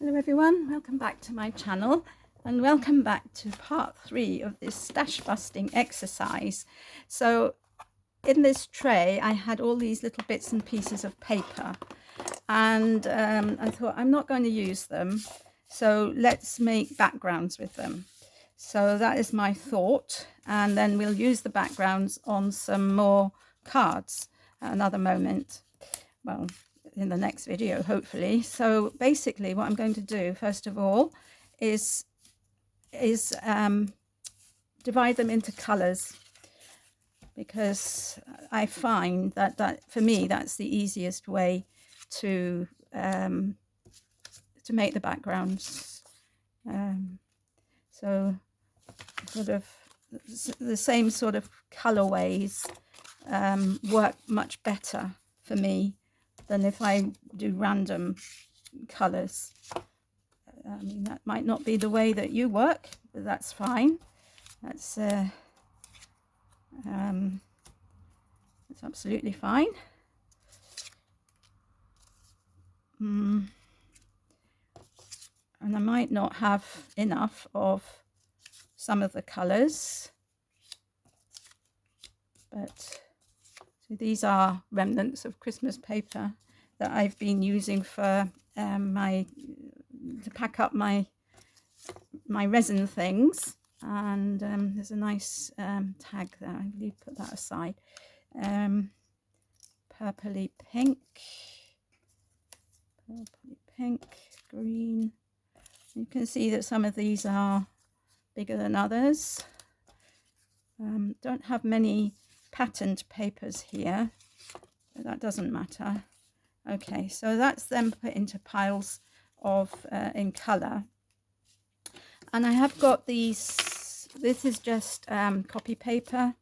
Hello everyone, welcome back to my channel and welcome back to part 3 of this stash busting exercise. So in this tray I had all these little bits and pieces of paper and I thought I'm not going to use them, so let's make backgrounds with them. So that is my thought, and then we'll use the backgrounds on some more cards at another moment. Well, in the next video, hopefully. So basically what I'm going to do first of all is divide them into colors, because I find that for me that's the easiest way to make the backgrounds. So sort of the same sort of colorways work much better for me than if I do random colors. I mean, that might not be the way that you work, but that's fine. That's absolutely fine. And I might not have enough of some of the colors, but so these are remnants of Christmas paper that I've been using for to pack up my resin things, and there's a nice tag there. I believe put that aside. Purpley pink, green. You can see that some of these are bigger than others. Don't have many patterned papers here, but that doesn't matter. Okay, so that's then put into piles of in color, and I have got these. This is just copy paper,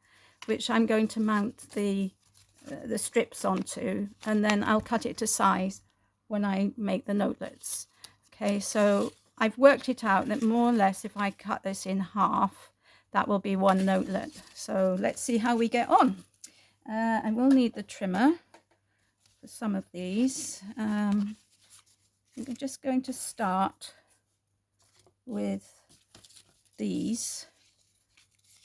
which I'm going to mount the strips onto, and then I'll cut it to size when I make the notelets. Okay, so I've worked it out that more or less if I cut this in half, that will be one notelet. So let's see how we get on. I will need the trimmer for some of these. I'm just going to start with these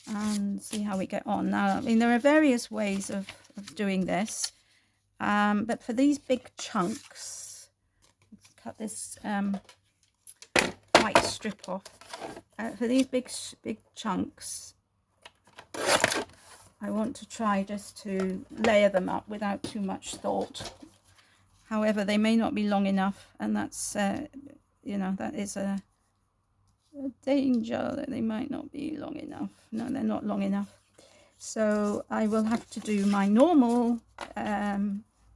and see how we get on. Now, I mean, there are various ways of doing this, but for these big chunks, let's cut this white strip off. For these big chunks, I want to try just to layer them up without too much thought. However, they may not be long enough, and that's you know, that is a danger that they might not be long enough. No, they're not long enough. So I will have to do my normal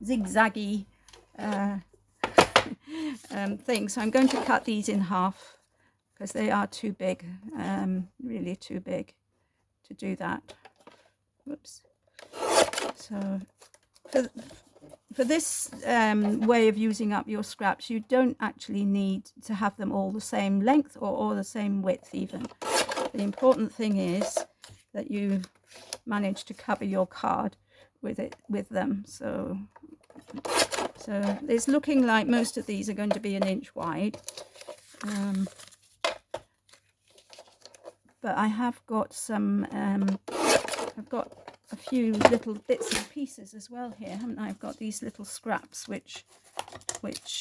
zigzaggy thing. So I'm going to cut these in half because they are too big, really too big to do that. Whoops. So for this way of using up your scraps, you don't actually need to have them all the same length or the same width even. The important thing is that you manage to cover your card with them. So it's looking like most of these are going to be 1 inch wide. But I have got some, I've got a few little bits and pieces as well here, haven't I? I've got these little scraps which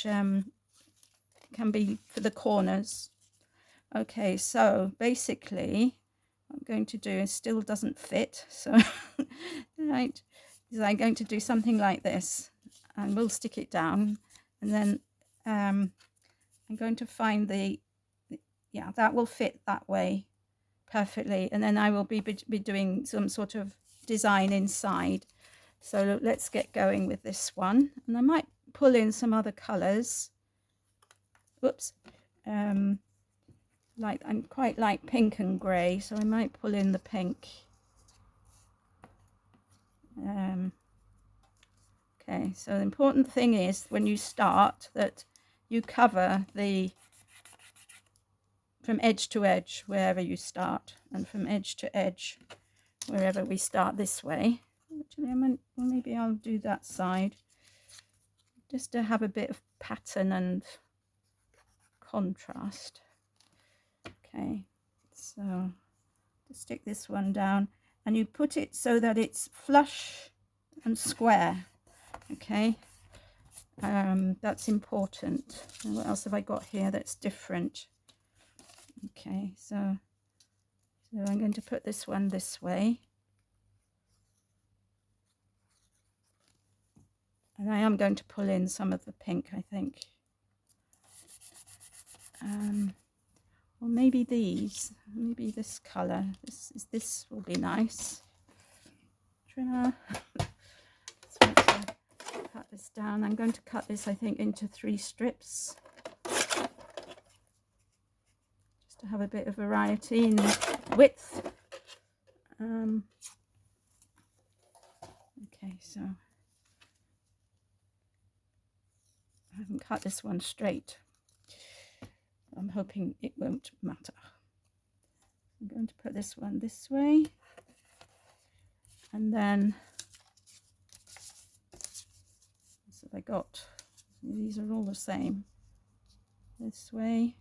can be for the corners. Okay, so basically what I'm going to do, it still doesn't fit, so right, is I'm going to do something like this, and we'll stick it down, and then I'm going to find yeah, that will fit that way perfectly, and then I will be doing some sort of design inside. So let's get going with this one, and I might pull in some other colors. Whoops. Like I'm quite like pink and grey, so I might pull in the pink. Okay, so the important thing is when you start that you cover from edge to edge wherever you start, and from edge to edge wherever we start this way. Actually, maybe I'll do that side just to have a bit of pattern and contrast. Okay, so just stick this one down, and you put it so that it's flush and square. Okay, that's important. And what else have I got here that's different? Okay, so I'm going to put this one this way, and I am going to pull in some of the pink, I think. Or maybe these, maybe this colour. This will be nice. Trimmer. So let's cut this down. I'm going to cut this, I think, into 3 strips, just to have a bit of variety in width. Okay, so I haven't cut this one straight. I'm hoping it won't matter. I'm going to put this one this way, and then what have I got? These are all the same. This way.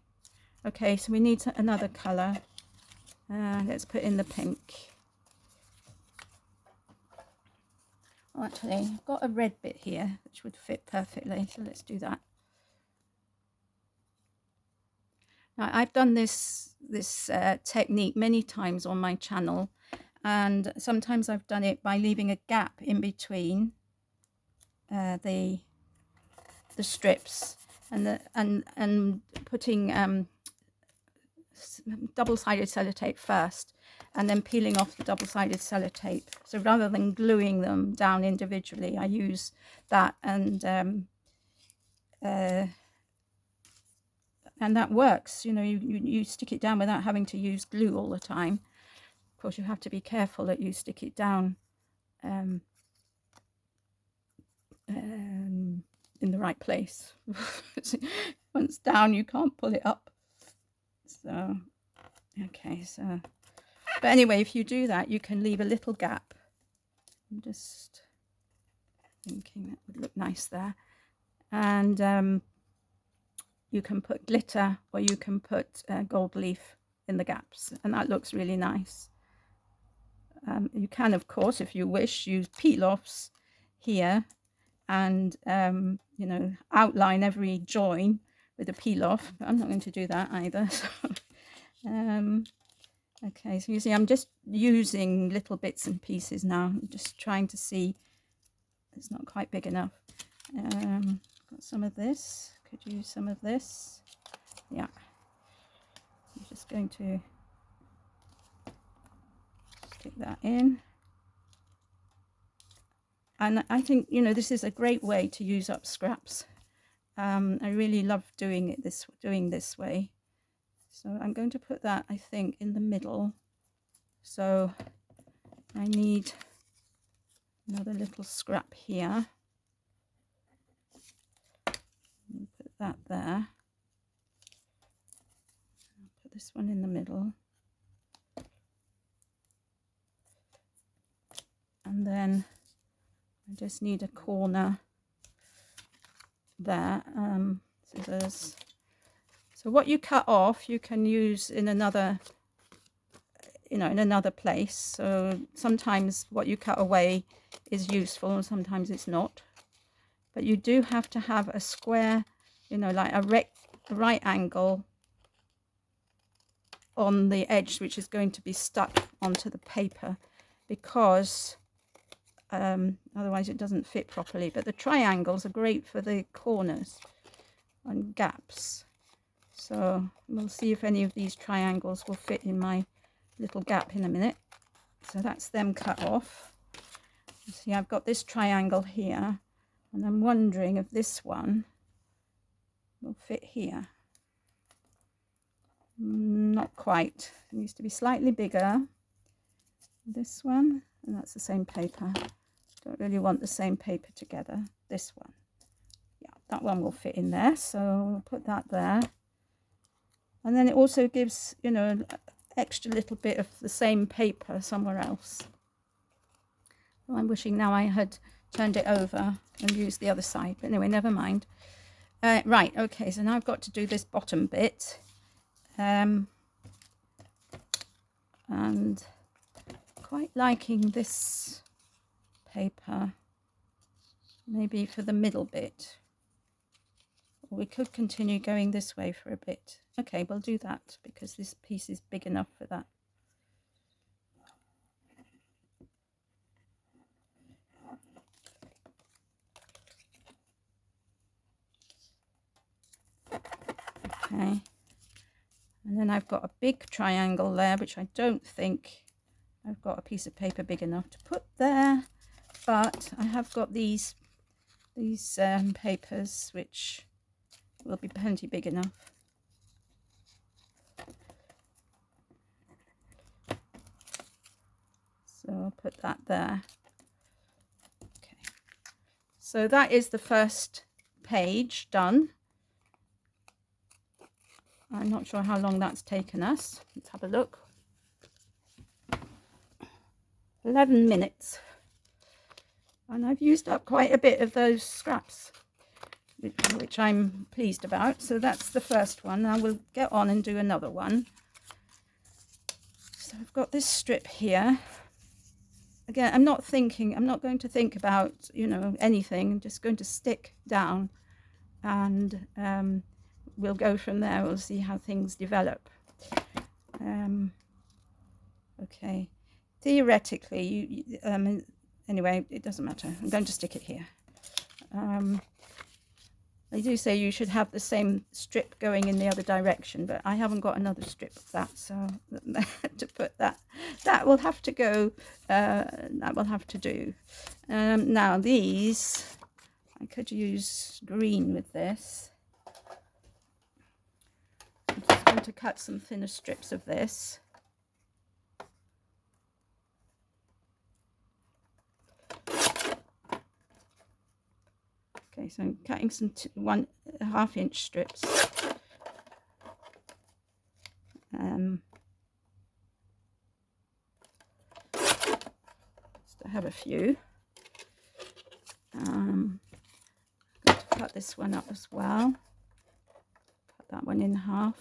Okay, so we need another colour. Let's put in the pink. Oh, actually, I've got a red bit here which would fit perfectly, so let's do that. Now, I've done this technique many times on my channel, and sometimes I've done it by leaving a gap in between the strips and putting double-sided sellotape first, and then peeling off the double-sided sellotape. So rather than gluing them down individually, I use that, and that works. You know, you stick it down without having to use glue all the time. Of course, you have to be careful that you stick it down in the right place. Once down, you can't pull it up. So, okay, so, but anyway, if you do that, you can leave a little gap. I'm just thinking that would look nice there. And you can put glitter, or you can put gold leaf in the gaps, and that looks really nice. You can, of course, if you wish, use peel-offs here and you know, outline every join with a peel-off, but I'm not going to do that either. Okay, so you see I'm just using little bits and pieces now. I'm just trying to see. It's not quite big enough. Got some of this. Could use some of this. Yeah, I'm just going to stick that in. And I think, you know, this is a great way to use up scraps. I really love doing it this way. So I'm going to put that, I think, in the middle. So I need another little scrap here. Put that there. I'll put this one in the middle. And then I just need a corner there. Scissors. So what you cut off, you can use in another, you know, in another place. So sometimes what you cut away is useful, and sometimes it's not. But you do have to have a square, you know, like a right angle on the edge, which is going to be stuck onto the paper, because otherwise it doesn't fit properly. But the triangles are great for the corners and gaps. So we'll see if any of these triangles will fit in my little gap in a minute. So that's them cut off. You see, I've got this triangle here, and I'm wondering if this one will fit here. Not quite. It needs to be slightly bigger. This one, and that's the same paper. Don't really want the same paper together. This one. Yeah, that one will fit in there. So we'll put that there. And then it also gives, you know, an extra little bit of the same paper somewhere else. Well, I'm wishing now I had turned it over and used the other side. But anyway, never mind. Right, okay, so now I've got to do this bottom bit. And quite liking this paper, maybe for the middle bit. Or we could continue going this way for a bit. Okay, we'll do that because this piece is big enough for that. Okay, and then I've got a big triangle there, which I don't think I've got a piece of paper big enough to put there, but I have got these papers which will be plenty big enough. So I'll put that there. Okay, so that is the first page done. I'm not sure how long that's taken us. Let's have a look. 11 minutes. And I've used up quite a bit of those scraps, which I'm pleased about. So that's the first one. Now we'll get on and do another one. So I've got this strip here. Again, I'm not going to think about, you know, anything. I'm just going to stick down and we'll go from there. We'll see how things develop. Okay, theoretically, anyway, it doesn't matter. I'm going to stick it here. They do say you should have the same strip going in the other direction, but I haven't got another strip of that, so to put that will have to go. That will have to do. Now these, I could use green with this. I'm just going to cut some thinner strips of this. Okay, so I'm cutting some 1.5 inch strips. Just to have a few. I'm going to cut this one up as well. Cut that one in half.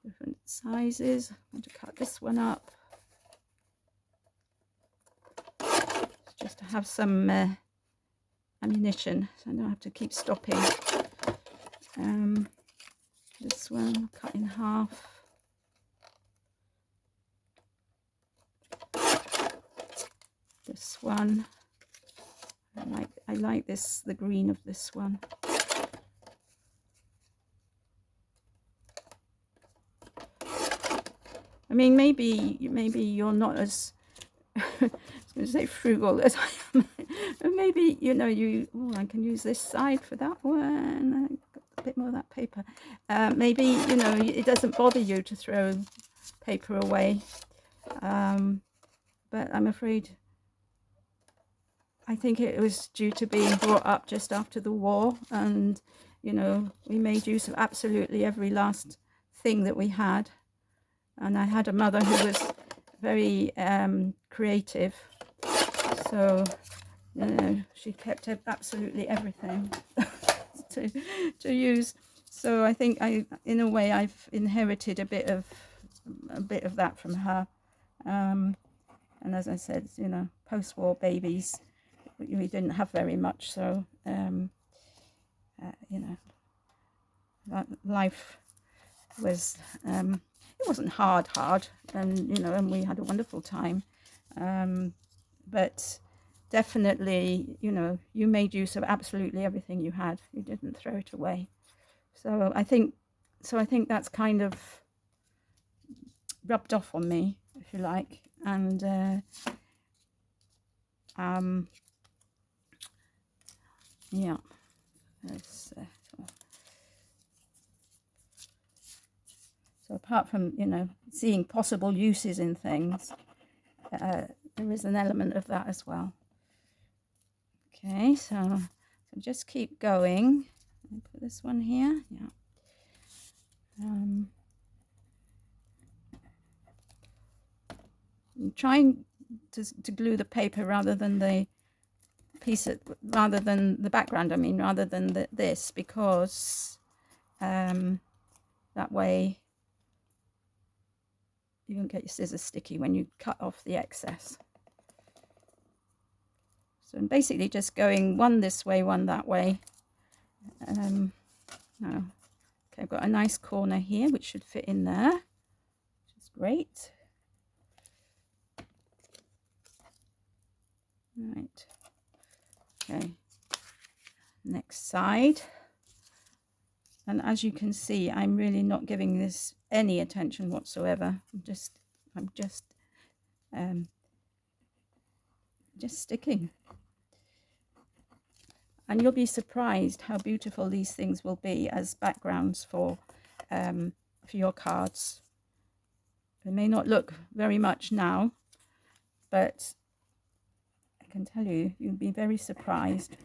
Different sizes. I'm going to cut this one up. Just to have some ammunition, so I don't have to keep stopping. This one cut in half. This one, I like this, the green of this one. I mean, maybe you're not as I was going to say frugal as I am. But maybe, you know, I can use this side for that one. I've got a bit more of that paper. Maybe, you know, it doesn't bother you to throw paper away. But I'm afraid, I think it was due to being brought up just after the war. And, you know, we made use of absolutely every last thing that we had. And I had a mother who was very creative, so you know, she kept absolutely everything to use. So I think in a way, I've inherited a bit of that from her. And as I said, you know, post-war babies, we didn't have very much, so you know, that life was. It wasn't hard, and you know, and we had a wonderful time. But definitely, you know, you made use of absolutely everything you had. You didn't throw it away. So I think that's kind of rubbed off on me, if you like, and yeah. So apart from, you know, seeing possible uses in things, there is an element of that as well. Okay, so just keep going. I'll put this one here. Yeah. I'm trying to glue the paper rather than the piece of, rather than the background, I mean, rather than this, because that way you won't get your scissors sticky when you cut off the excess. So I'm basically just going one this way, one that way. Now, okay, I've got a nice corner here which should fit in there, which is great. Right, okay, next side. And as you can see, I'm really not giving this any attention whatsoever. I'm just sticking. And you'll be surprised how beautiful these things will be as backgrounds for your cards. They may not look very much now, but I can tell you, you'll be very surprised.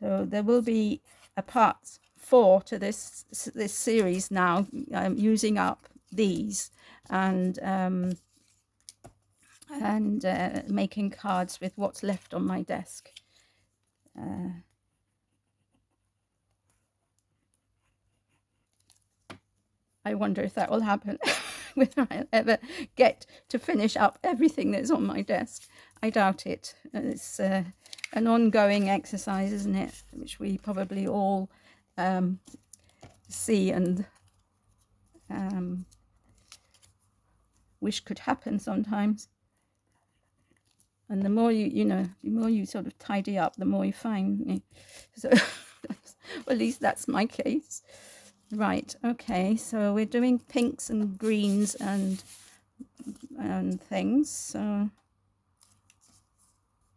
So there will be a part 4 to this series now, using up these and making cards with what's left on my desk. I wonder if that will happen, whether I'll ever get to finish up everything that's on my desk. I doubt it. It's an ongoing exercise, isn't it? Which we probably all see and wish could happen sometimes. And the more the more you sort of tidy up, the more you find. So, well, at least that's my case. Right, okay, so we're doing pinks and greens and things. So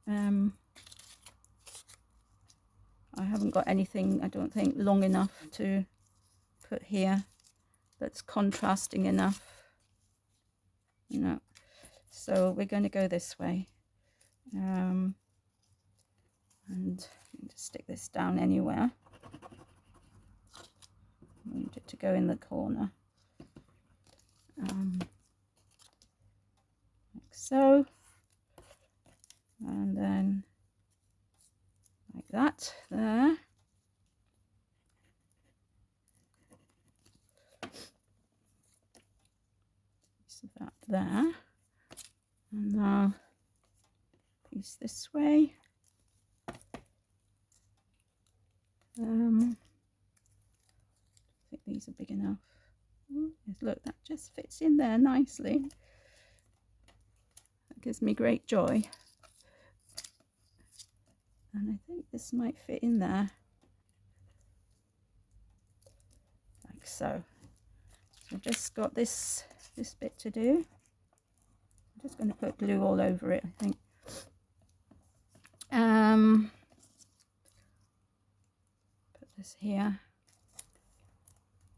I haven't got anything, I don't think, long enough to put here that's contrasting enough. No. So we're going to go this way. And just stick this down anywhere. I want it to go in the corner. Like so. And then like that there. Piece of that there. And now piece this way. I think these are big enough. Yes, look, that just fits in there nicely. That gives me great joy. And I think this might fit in there. Like so. So I've just got this bit to do. I'm just going to put glue all over it, I think. Put this here.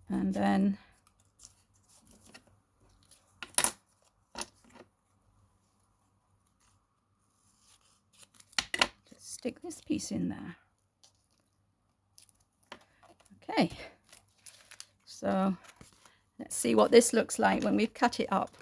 And then just stick this piece in there. Okay, so let's see what this looks like when we've cut it up.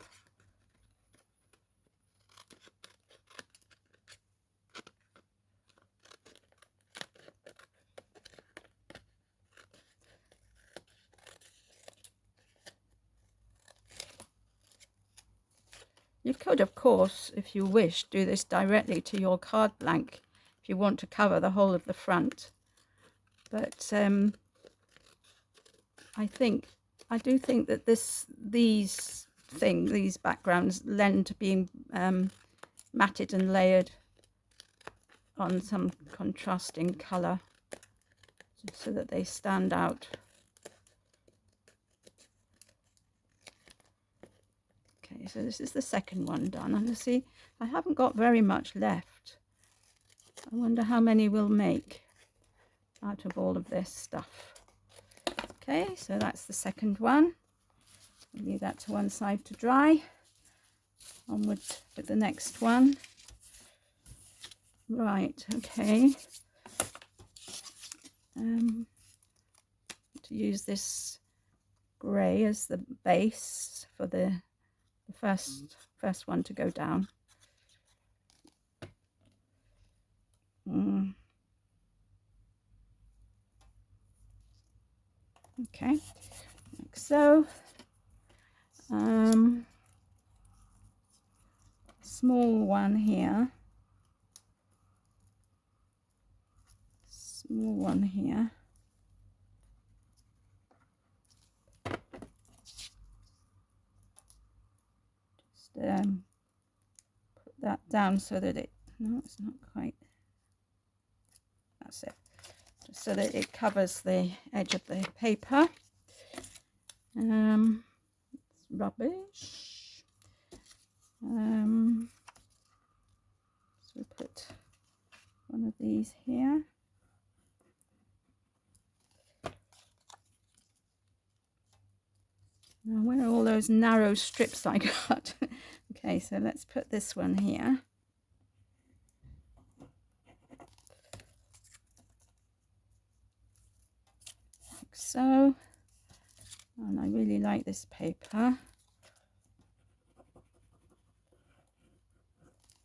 You could, of course, if you wish, do this directly to your card blank if you want to cover the whole of the front. But I do think that these backgrounds lend to being matted and layered on some contrasting colour so that they stand out. Okay, so this is the second one done, and you see I haven't got very much left. I wonder how many we'll make out of all of this stuff. Okay, so that's the second one. We'll leave that to one side to dry. Onward with the next one. Right, okay. To use this grey as the base for the the first one to go down. Okay, like so. Small one here. Small one here. Just put that down so that it, no, it's not quite, that's it. Just so that it covers the edge of the paper. It's rubbish. So we put one of these here. Now, where are all those narrow strips I got? Okay, so let's put this one here. Like so. And I really like this paper.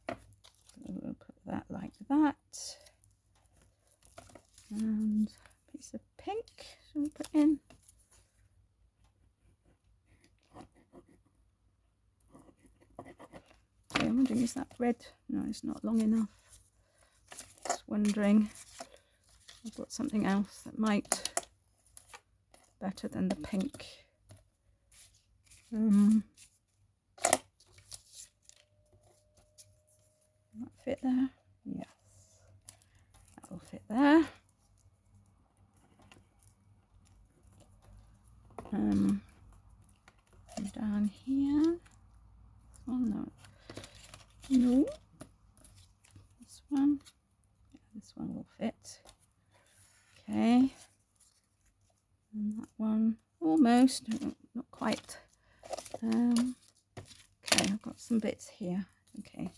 So we'll put that like that. And a piece of pink shall we put in? Okay, I'm wondering, is that red? No, it's not long enough. Just wondering, I've got something else that might be better than the pink. That fit there? Yes, that will fit there. And down here. Oh no. No. This one. Yeah, this one will fit. Okay. And that one almost, not quite. Okay, I've got some bits here. Okay.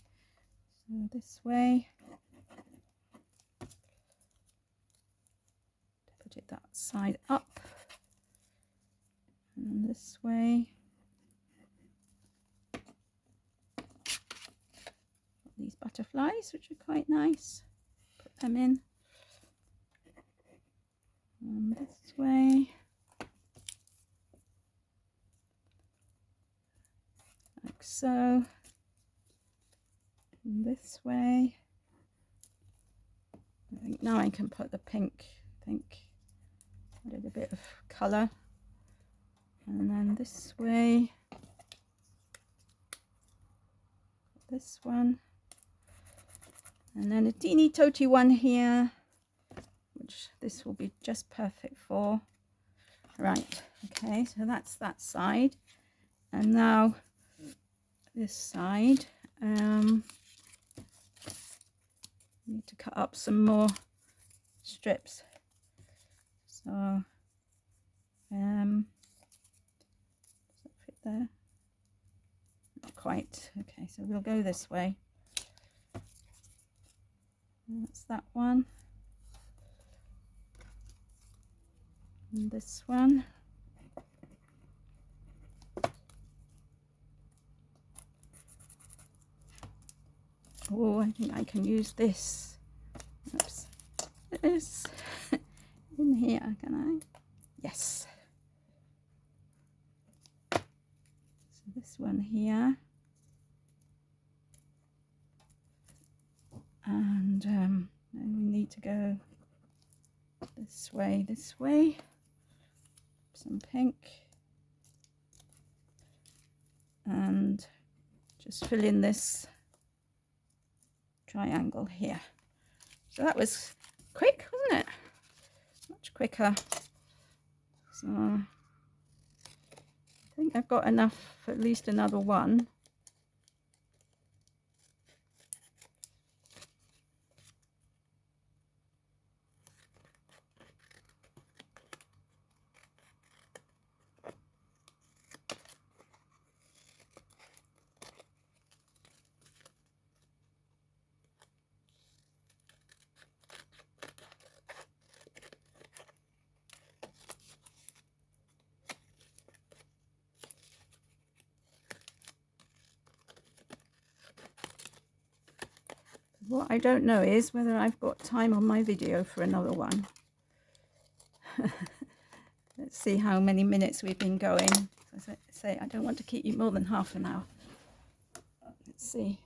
So this way. Put it that side up. And this way. These butterflies, which are quite nice. Put them in. And this way. Like so. And this way. I think now I can put the pink. I think added a bit of colour. And then this way. This one. And then a teeny toty one here, which this will be just perfect for. Right, okay, so that's that side. And now this side. Need to cut up some more strips. So, does that fit there? Not quite. Okay, so we'll go this way. That's that one. And this one. Oh, I think I can use this. Oops. This in here, can I? Yes. So this one here. And then we need to go this way. Some pink. And just fill in this triangle here. So that was quick, wasn't it? Much quicker. So I think I've got enough for at least another one. What I don't know is whether I've got time on my video for another one. Let's see how many minutes we've been going. As I say, I don't want to keep you more than half an hour. Let's see,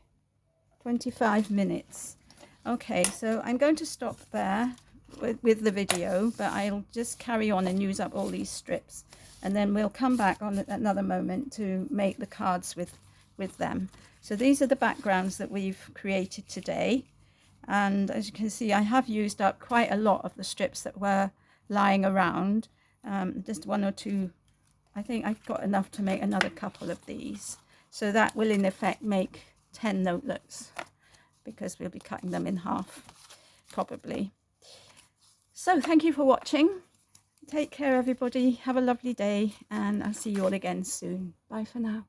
25 minutes. Okay, so I'm going to stop there with the video, but I'll just carry on and use up all these strips, and then we'll come back on another moment to make the cards with them. So these are the backgrounds that we've created today, and as you can see, I have used up quite a lot of the strips that were lying around. Just one or two. I think I've got enough to make another couple of these, so that will in effect make 10 notelets, because we'll be cutting them in half probably. So thank you for watching. Take care everybody, have a lovely day, and I'll see you all again soon. Bye for now.